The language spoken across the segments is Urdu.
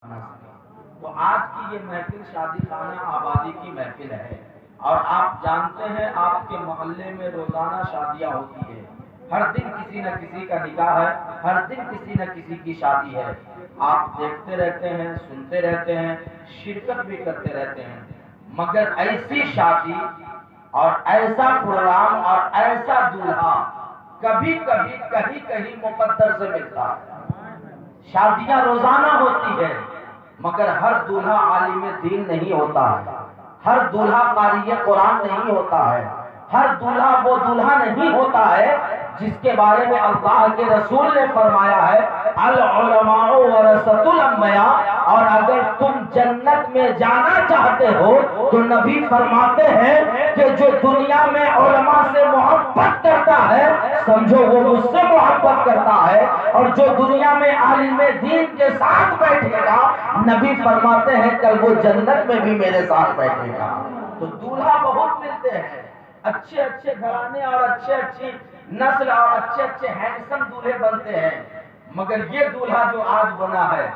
تو آج کی یہ محفل شادی خانہ آبادی کی محفل ہے، اور آپ جانتے ہیں آپ کے محلے میں روزانہ شادیاں ہوتی ہیں، ہر دن کسی نہ کسی کا نکاح ہے، ہر دن کسی نہ کسی کی شادی ہے۔ آپ دیکھتے رہتے ہیں، سنتے رہتے ہیں، شرکت بھی کرتے رہتے ہیں، مگر ایسی شادی اور ایسا پروگرام اور ایسا دولہا کبھی کبھی کہیں کہیں مقدر سے ملتا ہے۔ شادیاں روزانہ ہوتی ہے، مگر ہر دولہا عالم دین نہیں ہوتا ہے، ہر دولہا قاری قرآن نہیں ہوتا ہے، ہر دولہا وہ دولہا نہیں ہوتا ہے جس کے بارے میں اللہ کے رسول نے فرمایا ہے العلماء ورثۃ الانبیاء، اور اگر تم جنت میں جانا چاہتے ہو تو نبی فرماتے ہیں کہ جو دنیا میں علماء سے محبت کرتا ہے سمجھو وہ مجھ سے محبت کرتا ہے، اور جو دنیا میں عالم دین کے ساتھ بیٹھے گا نبی فرماتے ہیں کل وہ جنت میں بھی میرے ساتھ بیٹھے گا۔ تو دولہا بہت ملتے ہیں، اچھے اچھے گھرانے اور اچھے اچھی نسل اور اچھے اچھے ہینڈسم دولہے بنتے ہیں، مگر یہ دولہا جو آج بنا ہے،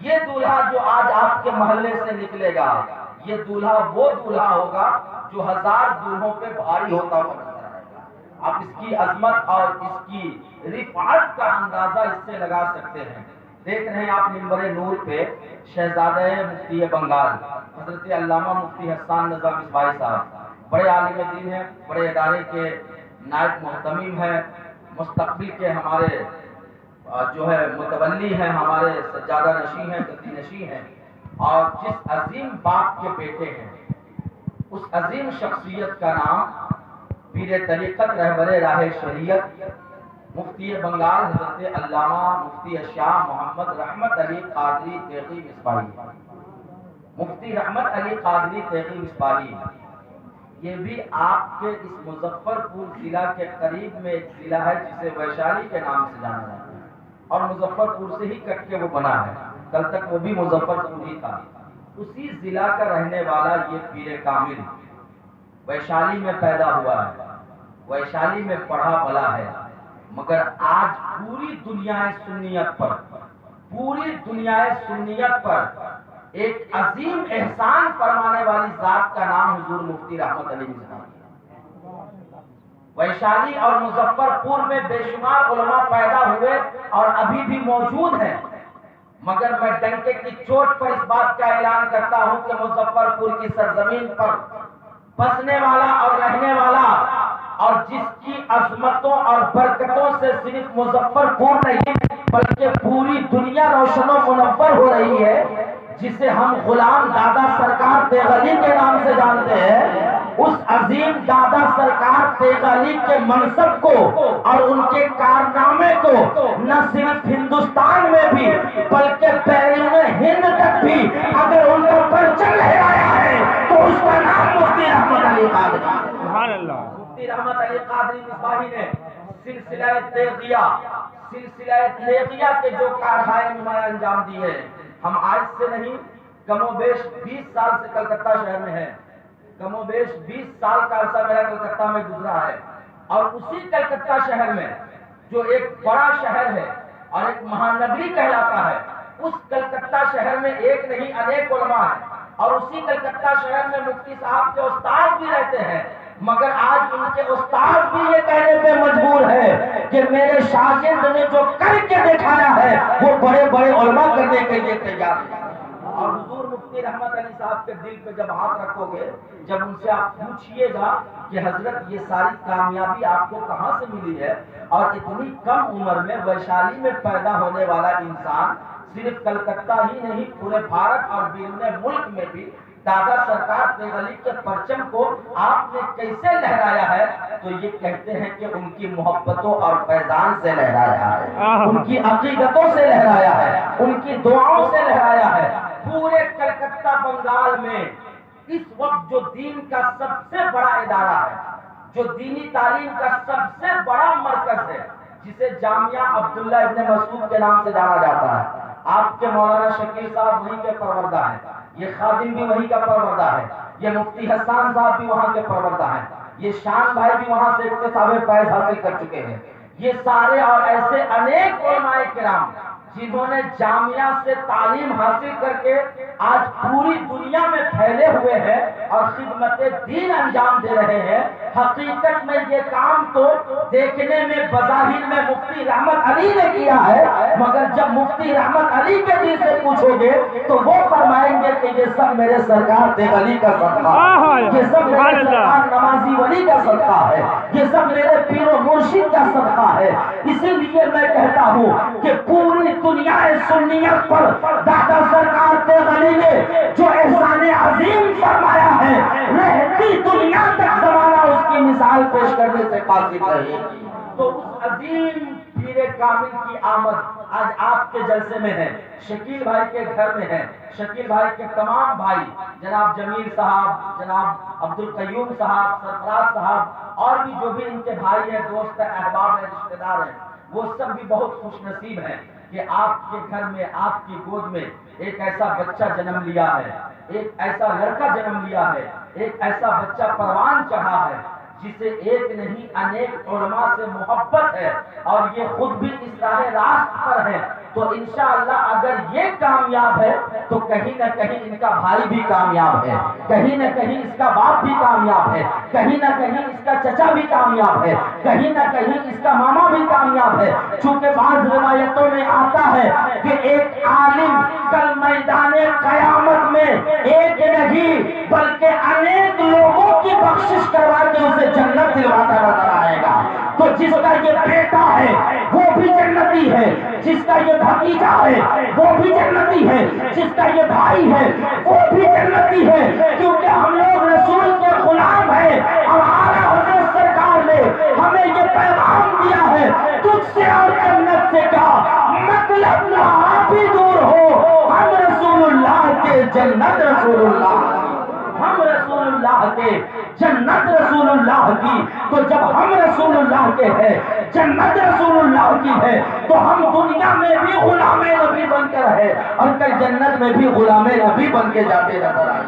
یہ دولہا جو آج آپ کے محلے سے نکلے گا، یہ دولہا وہ دولہا ہوگا جو 1000 دولہوں پہ بھاری ہوتا ہوا نظر آئے گا۔ آپ اس کی عظمت اور اس کی رفعت کا اندازہ اس سے لگا سکتے ہیں۔ دیکھ رہے ہیں آپ منبر نور پہ شہزادہ مفتی بنگال حضرت علامہ مفتی حسان رضا مصباحی صاحب، بڑے عالم دین ہیں، بڑے ادارے کے نائب محتمم ہیں، مستقبل کے ہمارے جو ہے متولی ہیں، ہمارے سجادہ نشین ہیں، گدی نشین ہیں، اور جس عظیم باپ کے بیٹے ہیں اس عظیم شخصیت کا نام پیر طریقت رہبر راہ شریعت مفتی بنگال حضرت علامہ مفتی شاہ محمد رحمت علی قادری تیغی مصباحی، مفتی رحمت علی قادری تیغی مصباحی، یہ بھی آپ کے اس مظفر پور ضلع کے قریب میں ایک ضلع ہے جسے ویشالی کے نام سے جانا جاتا ہے، اور مظفر پور سے ہی کٹ کے وہ بنا ہے، کل تک وہ بھی مظفر پور ہی تھا۔ اسی ضلع کا رہنے والا یہ پیر کامل ویشالی میں پیدا ہوا ہے، ویشالی میں پڑھا بلا ہے، مگر آج پوری دنیا سنیت پر، پوری دنیا سنیت پر ایک عظیم احسان فرمانے والی ذات کا نام حضور مفتی رحمت علی مصباحی۔ ویشالی اور مظفر پور میں بے شمار علماء پیدا ہوئے اور ابھی بھی موجود ہیں، مگر میں ڈنکے کی چوٹ پر اس بات کا اعلان کرتا ہوں کہ مظفر پور کی سرزمین پر بسنے والا اور رہنے والا اور جس کی عظمتوں اور برکتوں سے صرف مظفر پور نہیں بلکہ پوری دنیا روشن و منور ہو رہی ہے، جسے ہم غلام دادا سرکار تیغلی کے نام سے جانتے ہیں، اس عظیم دادا سرکار تیغلی کے منصب کو اور ان کے کارنامے کو نہ صرف ہندوستان میں بھی بلکہ بیرون ہند تک بھی اگر ان کا پرچم لہرایا ہے تو اس کا نام مفتی رحمت علی قادری۔ سبحان اللہ۔ مفتی رحمت علی قادری مصباحی نے سلسلہ تیغیہ کے جو کارہائے نمایاں انجام دیے، ہم آج سے نہیں کم و بیش 20 سال سے کلکتہ شہر میں ہیں، کم و بیش 20 سال کا عرصہ میرا کلکتہ میں گزرا ہے، اور اسی کلکتہ شہر میں جو ایک بڑا شہر ہے اور ایک مہانگری کہلاتا ہے، اس کلکتہ شہر میں ایک نہیں انیک علماء ہیں، اور اسی کلکتہ شہر میں مفتی صاحب کے استاد بھی رہتے ہیں، مگر آج ان کے استاد بھی یہ کہنے پہ مجبور ہے کہ میرے شاگرد نے جو کر کے دکھایا ہے وہ بڑے بڑے علماء کرنے کے لیے تیار ہیں۔ اور حضور مفتی رحمت علی صاحب کے دل پہ جب ہاتھ رکھو گے، جب ان سے آپ پوچھئے گا کہ حضرت یہ ساری کامیابی آپ کو کہاں سے ملی ہے، اور اتنی کم عمر میں ویشالی میں پیدا ہونے والا انسان صرف کلکتہ ہی نہیں پورے بھارت اور بیرون ملک میں بھی دادا سرکار تیغلی کے پرچم کو آپ نے کیسے لہرایا ہے، تو یہ کہتے ہیں کہ ان کی محبتوں اور فیضان سے لہرایا ہے، ان کی عقیدتوں سے لہرایا ہے، ان کی دعاؤں سے لہرایا ہے۔ پورے کلکتہ بنگال میں اس وقت جو دین کا سب سے بڑا ادارہ ہے، جو دینی تعلیم کا سب سے بڑا مرکز ہے، جسے جامعہ عبداللہ ابن مسعود کے نام سے جانا جاتا ہے، آپ کے مولانا شکیل صاحب وہیں کے پروردہ ہیں، یہ خادم بھی وہیں کا پروردہ ہے، یہ مفتی حسان صاحب بھی وہاں کے پروردہ ہیں، یہ شان بھائی بھی وہاں سے اکتساب فیض حاصل کر چکے ہیں، یہ سارے اور ایسے انیک علماء کرام جنہوں نے جامعہ سے تعلیم حاصل کر کے آج پوری دنیا میں پھیلے ہوئے ہیں اور خدمت دین انجام دے رہے ہیں. حقیقت میں یہ کام تو دیکھنے میں بظاہر میں مفتی رحمت علی نے کیا ہے، مگر جب مفتی رحمت علی کے دل سے پوچھو گے تو وہ فرمائیں گے کہ یہ سب میرے سرکار تیغ علی کا صدقہ ہے، یہ سب میرے سرکار نمازی ولی کا صدقہ ہے، یہ سب میرے پیر و مرشد کا صدقہ ہے. اسی لیے میں کہتا ہوں کہ پوری دنیا سنیت پر دادا سرکار تیغ علی نے جو احسان عظیم فرمایا ہے، رہتی دنیا تک زمانہ اس کی مثال پیش کرنے سے قاصر رہے. تو اس عظیم پیر کامل کی آمد آج آپ کے جلسے میں ہے، شکیل بھائی کے گھر میں ہے. شکیل بھائی کے تمام بھائی جناب جمیل صاحب، جناب عبد القیوم صاحب، سرفراز صاحب اور بھی جو بھی ان کے بھائی ہیں، دوست ہیں، احباب ہیں، رشتہ دار ہیں، وہ سب بھی بہت خوش نصیب ہیں کہ آپ کے گھر میں، آپ کی گود میں ایک ایسا بچہ جنم لیا ہے، ایک ایسا لڑکا جنم لیا ہے، ایک ایسا بچہ پروان چڑھا ہے جسے ایک نہیں انیک علماء سے محبت ہے اور یہ خود بھی اس راہ راست پر ہے. تو انشاءاللہ اگر یہ کامیاب ہے تو کہیں نہ کہیں ان کا بھائی بھی کامیاب ہے، کہیں نہ کہیں اس کا باپ بھی کامیاب ہے، کہیں نہ کہیں اس کا چچا بھی کامیاب ہے، کہیں نہ کہیں اس کا ماما بھی کامیاب ہے. چونکہ بعض روایتوں میں آتا ہے کہ ایک عالم کل میدان قیامت میں ایک نہیں بلکہ انیک لوگوں کی بخشش کروا کے اسے جنت دلواتا نظر آئے گا. تو جس کا یہ بیٹا ہے وہ بھی جنتی ہے، جس کا یہ بھتیجا ہے وہ بھی جنتی ہے، جس کا یہ بھائی ہے وہ بھی جنتی ہے. کیونکہ ہم لوگ رسول کے غلام ہیں. ہمارا حضرت سرکار نے ہمیں یہ پیغام دیا ہے، تجھ سے اور جنت سے کیا مطلب، وہاں بھی دور ہو، ہم رسول اللہ کے جنت رسول اللہ، ہم رسول اللہ کے جنت رسول اللہ کی. تو جب ہم رسول اللہ کے ہیں، جنت رسول اللہ کی ہے، تو ہم دنیا میں بھی غلام نبی بن کے رہے اور کل جنت میں بھی غلام نبی بن کے جاتے نظر آئے.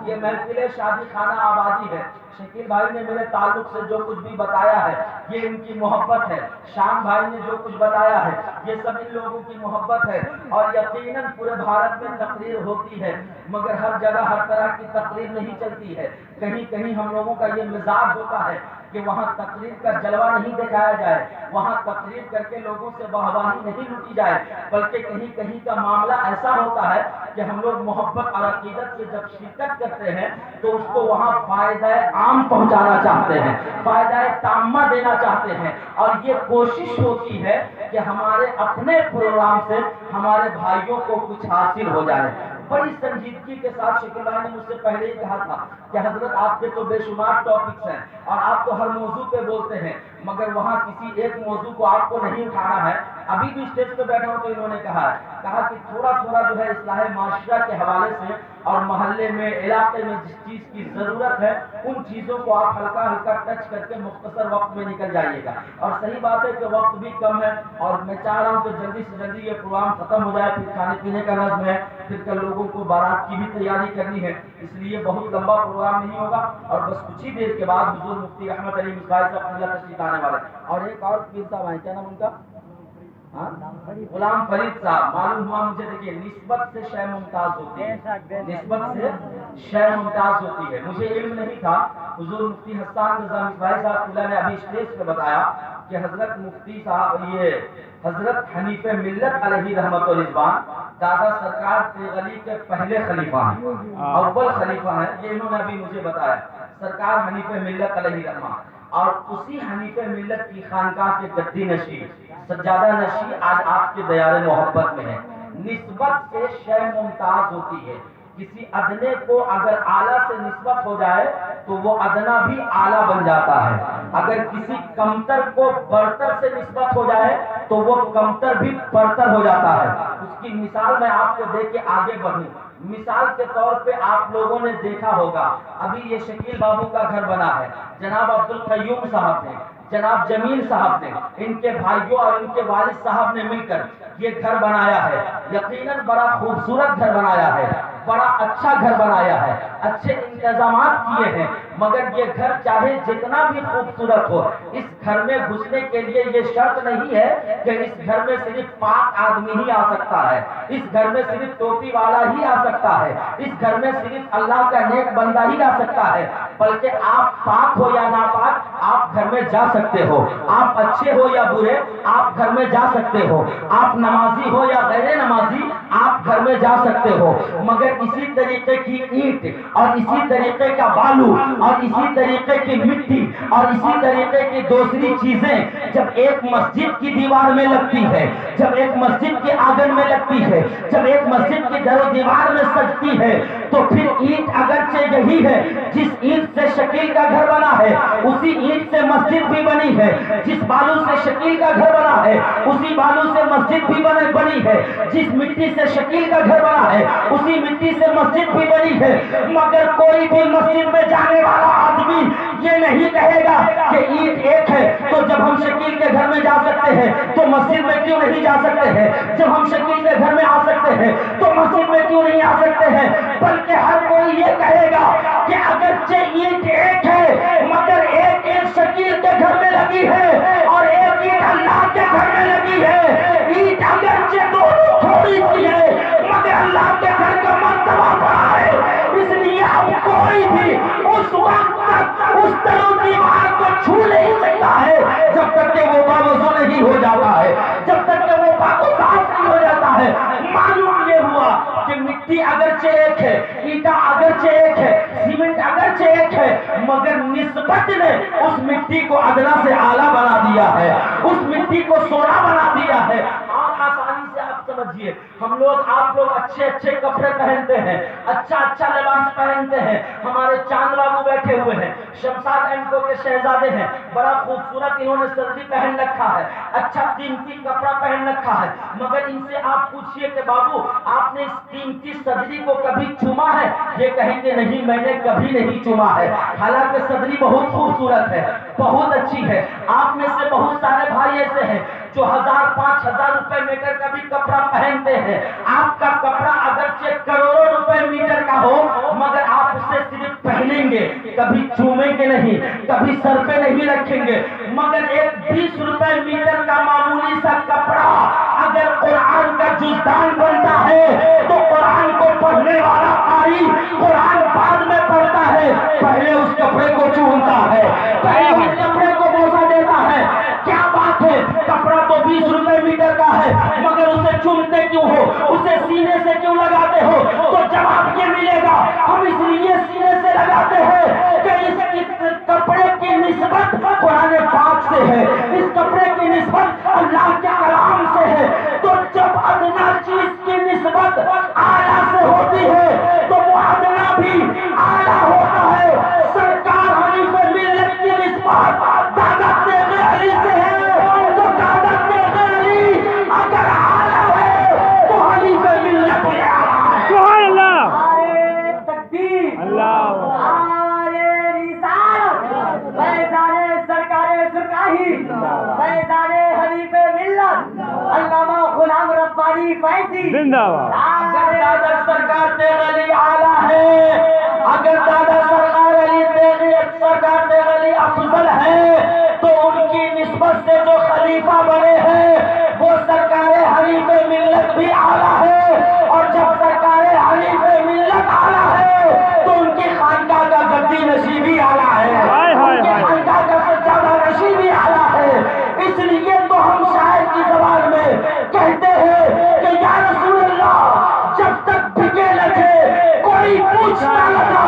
یہ محفل شادی خانہ آبادی ہے. شکیل بھائی نے میرے تعلق سے جو کچھ بھی بتایا ہے یہ ان کی محبت ہے. شام بھائی نے جو کچھ بتایا ہے یہ سب ان لوگوں کی محبت ہے. اور یقیناً پورے بھارت میں تقریر ہوتی ہے مگر ہر جگہ ہر طرح کی تقریر نہیں چلتی ہے. کہیں کہیں ہم لوگوں کا یہ مزاج ہوتا ہے کہ وہاں تقریر کا جلوہ نہیں دکھایا جائے، وہاں تقریر کر کے لوگوں سے واہواہی نہیں لوٹی جائے، بلکہ کہیں کہیں کا معاملہ ایسا ہوتا ہے کہ ہم لوگ محبت اور عقیدت سے جب شرکت کرتے ہیں تو اس کو وہاں فائدہ عام پہنچانا چاہتے ہیں، فائدہ تامہ دینا چاہتے ہیں. اور یہ کوشش ہوتی ہے کہ ہمارے اپنے پروگرام سے ہمارے بھائیوں کو کچھ حاصل ہو جائے. بڑی سنجیدگی کے ساتھ شکیل بھائی نے مجھ سے پہلے ہی کہا تھا کہ حضرت آپ کے تو بے شمار ٹاپکس ہیں اور آپ تو ہر موضوع پہ بولتے ہیں مگر وہاں کسی ایک موضوع کو آپ کو نہیں اٹھانا ہے. ابھی بھی اسٹیج پہ بیٹھا ہوں تو انہوں نے کہا کہ تھوڑا تھوڑا جو ہے اصلاح معاشرہ کے حوالے سے اور محلے میں، علاقے میں جس چیز کی ضرورت ہے ان چیزوں کو آپ ہلکا ہلکا ٹچ کر کے مختصر وقت میں نکل جائیے گا. اور صحیح بات ہے کہ وقت بھی کم ہے اور میں چاہ رہا ہوں کہ جلدی سے جلدی یہ پروگرام ختم ہو جائے. پھر کھانے پینے کا نظم ہے، پھر کل لوگوں کو بارات کی بھی تیاری کرنی ہے، اس لیے بہت لمبا پروگرام نہیں ہوگا. اور بس کچھ ہی دیر کے بعد حضور مفتی رحمت علی مصباحی صاحب اللہ تشریف آنے والے. اور ایک اور پیر صاحب ہیں، کیا نام ان کا؟ غلام فرید صاحب. معلوم ہوا مجھے، دیکھیے نسبت سے شے ممتاز ہوتی ہے، نسبت سے شے ممتاز ہوتی ہے. مجھے علم نہیں تھا. حضور مفتی حسان رضا مصباحی صاحب اللہ نے ابھی اسٹیج پہ بتایا کہ حضرت مفتی صاحب، یہ حضرت حنیف ملت علیہ رحمت و رضوان دادا سرکار تیغ علی کے پہلے خلیفہ ہیں، اول خلیفہ ہیں. یہ انہوں نے ابھی مجھے بتایا. سرکار حنیف ملت علیہ رحمت اور اسی حنیف ملت کی خانقاہ کے گدی نشین، سجادہ نشین آج آپ کے دیار محبت میں ہے. نسبت سے شے ممتاز ہوتی ہے. کسی ادنے کو اگر اعلیٰ سے نسبت ہو جائے تو وہ ادنا بھی اعلیٰ بن جاتا ہے. اگر کسی کمتر کو برتر سے نسبت ہو جائے تو وہ کمتر بھی برتر ہو جاتا ہے. اس کی مثال میں آپ کو دے کے آگے بڑھوں. مثال کے طور پہ آپ لوگوں نے دیکھا ہوگا ابھی یہ شکیل بابو کا گھر بنا ہے، جناب عبد القیوم صاحب نے، جناب جمیل صاحب نے، ان کے بھائیوں اور ان کے والد صاحب نے مل کر یہ گھر بنایا ہے، یقیناً بڑا خوبصورت گھر بنایا ہے، بڑا اچھا گھر بنایا ہے، اچھے انتظامات کیے ہیں، مگر یہ گھر چاہے جتنا بھی خوبصورت ہو، اس گھر میں گھسنے کے لیے یہ شرط نہیں ہے کہ اس گھر میں صرف پاک آدمی ہی آ سکتا ہے، اس گھر میں صرف ٹوپی والا ہی آ سکتا ہے، اس گھر میں صرف اللہ کا نیک بندہ ہی آ سکتا ہے، بلکہ آپ پاک ہو یا ناپاک آپ گھر میں جا سکتے ہو، آپ اچھے ہو یا برے آپ گھر میں جا سکتے ہو، آپ نمازی ہو یا غیر نمازی آپ گھر میں جا سکتے ہو، مگر اسی طریقے کی اینٹ اور اسی طریقے کا بالو اور اسی طریقے کی مٹی اور اسی طریقے کی دوسری چیزیں جب ایک مسجد کی دیوار میں لگتی ہے، جب ایک مسجد کے آنگن میں لگتی ہے، جب ایک مسجد کی در و دیوار میں سجتی ہے، تو پھر اینٹ اگرچہ یہی ہے، جس اینٹ سے شکیل کا گھر بنا ہے اسی اینٹ سے مسجد بھی بنی ہے، جس بالو سے شکیل کا گھر بنا ہے اسی بالو سے مسجد بھی بنی ہے، جس مٹی سے شکیل کا گھر بنا ہے اسی مٹی سے مسجد بھی بنی ہے، مگر کوئی بھی مسجد میں جانے والا آدمی یہ نہیں کہے گا کہ اینٹ ایک ہے تو جب ہم شکیل کے گھر میں جا سکتے ہیں تو مسجد میں کیوں نہیں جا سکتے ہیں، جب ہم شکیل کے گھر میں آ سکتے ہیں تو مسجد میں کیوں نہیں آ سکتے ہیں، بلکہ ہر کوئی یہ کہے گا کہ اگرچہ اینٹ ایک ہے مگر ایک اینٹ شکیل کے گھر میں لگی ہے اور ایک اینٹ اللہ کے گھر میں لگی ہے، اینٹ اگرچہ دونوں تھوڑی سی ہے مگر اللہ کے گھر کا مرتبہ بڑا ہے، اس لیے اب کوئی بھی اس وقت تک اس در و دیوار کو چھو نہیں سکتا ہے جب تک کہ وہ باوضو نہیں ہو جاتا ہے، جب تک کہ وہ پاک و صاف نہیں ہو جاتا ہے۔ معلوم یہ ہوا کہ مٹی اگرچہ ایک ہے، اینٹا اگرچہ ایک ہے، سیمنٹ اگرچہ ایک ہے، مگر نسبت نے اس مٹی کو ادنا سے اعلیٰ بنا دیا ہے، اس مٹی کو سونا بنا دیا ہے۔ اور آسانی سے آپ سمجھیے، ہم لوگ آپ لوگ اچھے اچھے کپڑے پہنتے ہیں، اچھا اچھا لباس پہنتے ہیں، ہمارے چاند بابو بیٹھے ہوئے ہیں، شمشاد اینکو کے شہزادے ہیں، بڑا خوبصورت انہوں نے سردی پہن رکھا ہے، اچھا قیمتی کپڑا پہن رکھا ہے، مگر ان سے آپ پوچھئے کہ بابو آپ نے اس قیمتی صدری کو کبھی چوما ہے؟ یہ کہیں کہ نہیں میں نے کبھی نہیں چوما ہے، حالانکہ صدری بہت خوبصورت ہے، بہت اچھی ہے۔ آپ میں سے بہت سارے بھائی ایسے ہیں جو 1000-5000 روپے میٹر کا بھی کپڑا پہنتے ہیں، آپ کا کپڑا اگرچہ کروڑوں روپے میٹر کا ہو مگر آپ اسے صرف پہنیں گے، کبھی چومیں گے نہیں، کبھی سر پہ نہیں رکھیں گے، مگر ایک 20 روپے میٹر کا معمولی سا کپڑا اگر قرآن کا جزدان بنتا ہے تو قرآن کو پڑھنے والا قاری قرآن بعد میں پڑھتا ہے، پہلے اس کپڑے کو چومتا ہے، پہلے اس کپڑے کو بوسہ دیتا ہے۔ کیا بات ہے، کپڑا تو 20 روپے میٹر کا ہے مگر اسے چومتے کیوں ہو، اسے سینے سے کیوں لگاتے ہو؟ تو جواب یہ ملے گا ہم اس لیے سینے سے لگاتے ہیں کہ اس کپڑے کی نسبت قرآن پاک سے ہے، اس کپڑے کی نسبت اللہ کے کلام سے ہے، تو جب ادنا چیز کی نسبت اعلیٰ سے ہوتی ہے تو وہ ادنا بھی اعلیٰ ہوتا ہے۔ سرکار حنیف ملت کی نسبت دادا تیغ علی سے ہے تو دادا تیغ علی اگر اعلیٰ ہے تو حنیف ملت بھی اعلیٰ ہے۔ سبحان اللہ، نعرہ تکبیر، اللہ نعرہ رسالت، فیضان سرکار سرکاہی، فیضان حنیف ملت علامہ غلام ربانی فیضی زندہ باد۔ اگر دادا سرکار تیغ علی اعلیٰ ہے، اگر دادا سرکار سرکار تیغ علی افضل ہے تو ان کی نسبت سے جو خلیفہ بنے ہیں وہ سرکار حنیف ملت بھی اعلیٰ ہے، اور جب سرکار حنیف ملت اعلیٰ ہے تو ان کی خانقاہ کا گدی نشی بھی اعلیٰ ہے، ان کی خانقاہ کا سجادہ نشی بھی اعلیٰ ہے۔ اس لیے تو ہم شاعر کی زبان میں کہتے ہیں کہ یا رسول اللہ جب تک بھگے لگے کوئی پوچھ نہ لگا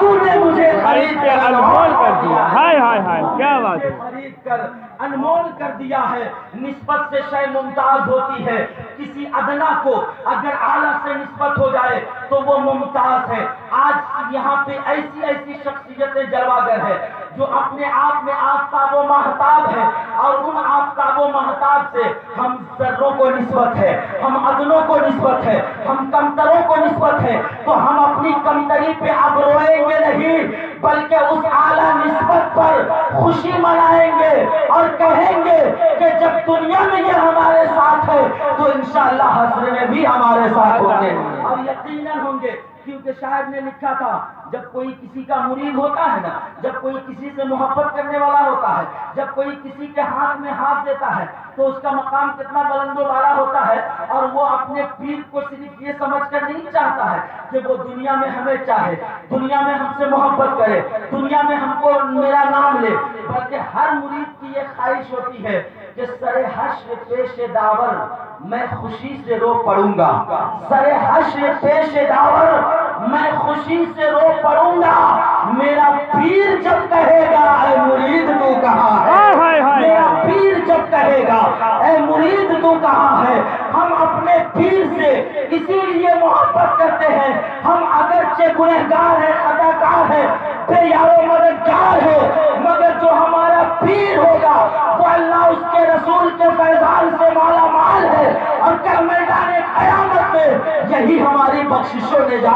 تو نے مجھے خرید کے انمول کر دیا۔ ہائے ہائے ہائے، کیا بات ہے۔ خرید کر انمول کر دیا ہے۔ نسبت سے شے ممتاز ہوتی ہے، کسی ادنا کو اگر اعلیٰ سے نسبت ہو جائے تو وہ ممتاز ہے۔ آج یہاں پہ ایسی ایسی شخصیتیں جلواگر ہے جو اپنے آپ میں آفتاب و ماہتاب ہے، اور ان آفتاب و ماہتاب سے ہم ذروں کو نسبت ہے، ہم ادنوں کو نسبت ہے، ہم کمتروں کو نسبت ہے، تو ہم اپنے اپنی کمتری پہ اب روئیں گے نہیں، بلکہ اس اعلیٰ نسبت پر خوشی منائیں گے اور کہیں گے کہ جب دنیا میں یہ ہمارے ساتھ ہے تو انشاءاللہ حشر میں بھی ہمارے ساتھ ہوں گے، اور یقیناً ہوں گے، کیونکہ شاعر نے لکھا تھا جب کوئی کسی کا مرید ہوتا ہے نا، جب کوئی کسی سے محبت کرنے والا ہوتا ہے، جب کوئی کسی کے ہاتھ میں ہاتھ دیتا ہے تو اس کا مقام کتنا بلند و بالا ہوتا ہے، اور وہ اپنے پیر کو صرف یہ سمجھ کر نہیں چاہتا ہے کہ وہ دنیا میں ہمیں چاہے، دنیا میں ہم سے محبت کرے، دنیا میں ہم کو میرا نام لے، بلکہ ہر مرید کی یہ خواہش ہوتی ہے کہ سر حشر پیش داور میں خوشی سے رو پڑوں گا، سر حشر پیش داور میں خوشی سے رو پڑوں گا، میرا پیر جب کہے گا اے مرید تو کہاں ہے، میرا پیر جب کہے گا اے مرید تو کہاں ہے۔ ہم اپنے پیر سے اسی لیے محبت کرتے ہیں، ہم اگرچہ گنہگار ہیں، خطاکار ہیں، بے یار و مددگار ہیں، مگر جو ہمارا پیر ہوگا وہ اللہ اس کے رسول کے فیضان سے مالا مال ہے، اور کل میدان قیامت میں یہی ہماری بخشش و نجات